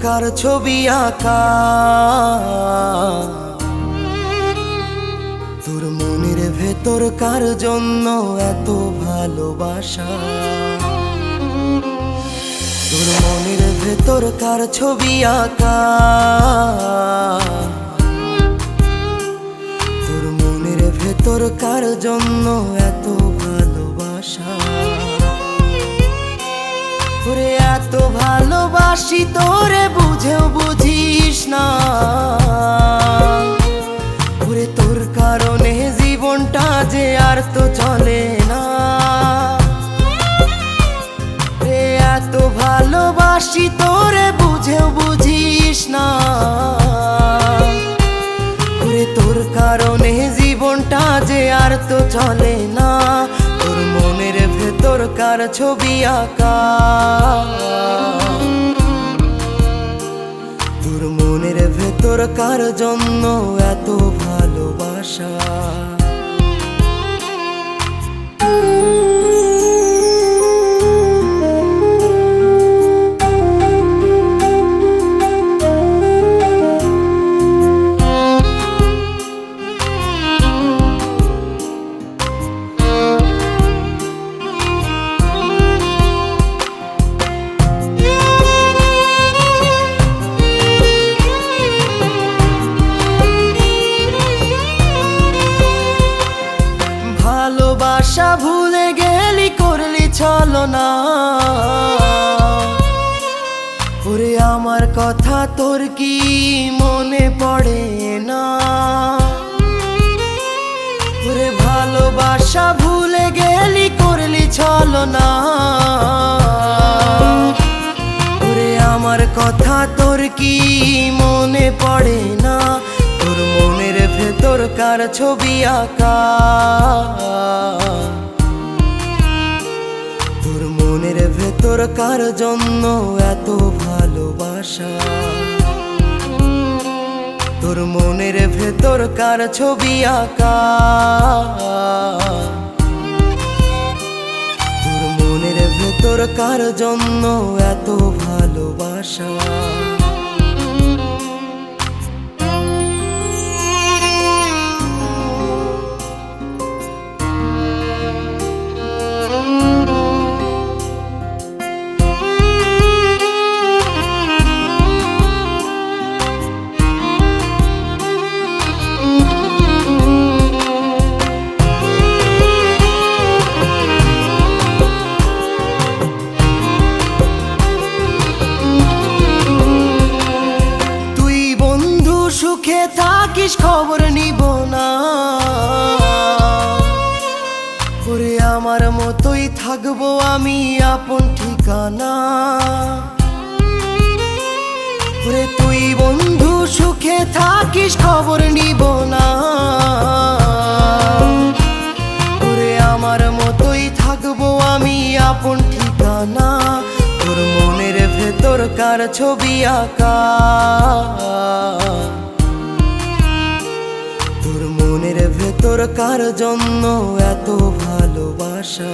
কার ছবি আঁকা, তোর মনের ভেতর কার জন্য এত ভালোবাসা, তোর মনের ভেতর কার ছবি আঁকা, তোর মনের ভেতর কার জন্য এত ভালোবাসা। ওরে এত ভালোবাসি তোরে বুঝেও বুঝিস না, ওরে তোর কারণে জীবনটা যে আর তো চলে না। রে এত ভালোবাসি তোরে বুঝেও বুঝিস না, ওরে তোর কারণে জীবনটা যে আর তো চলে না। তোর মনের ভেতর কার ছবি আঁকা, তোর মনের ভেতর কার জন্য এত ভালোবাসা। ভালোবাসা ভুলে গেলি করলি ছলনা, ওরে আমার কথা তোর কি মনে পড়ে না। ওরে ভালোবাসা ভুলে গেলি করলি ছলনা, ওরে আমার কথা তোর কি মনে পড়ে না। তোর মনের ভেতর কার ছবি আঁকা, তোর মনের ভেতর কার জন্য এত ভালোবাসা, তোর মনের ভেতর কার ছবি আঁকা, তোর মনের ভেতর কার জন্য এত ভালোবাসা। সুখে থাকিস খবর নিব না, ওরে আমার মতোই থাকবো আমি আপন ঠিকানা। ওরে তুই বন্ধু সুখে থাকিস খবর নিব না, ওরে আমার মতোই থাকবো আমি আপন ঠিকানা। তোর মনের ভেতর কার ছবি আঁকা, তোর মনের ভেতর কার জন্য এত ভালোবাসা,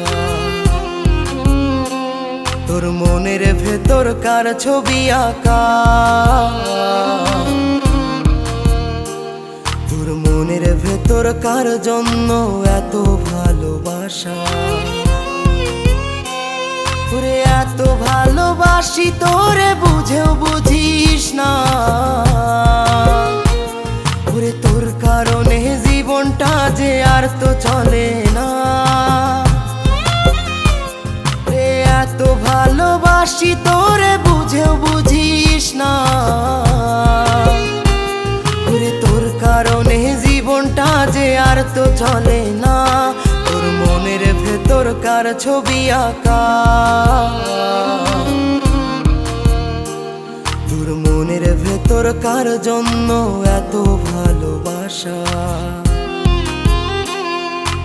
তোর মনের ভেতর কার ছবি আঁকা, তোর মনের ভেতর কার জন্য এত ভালোবাসা। ওরে এত ভালোবাসি তোরে বুঝেও বুঝিস না, ওরে তোর কারণে জীবনটা যে আর তো চলে না। রে এত ভালোবাসি তোরে বুঝেও বুঝিস না, ওরে তোর কারণে জীবনটা যে আর তো চলে না। তোর মনের ভেতর কার ছবি আঁকা, তোর মনের ভেতর কার জন্য এত ভালোবাসা,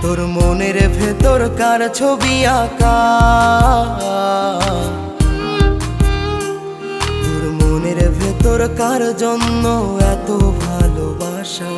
তোর মনের ভেতর কার ছবি আঁকা, তোর মনের ভেতর কার জন্য এত ভালোবাসা।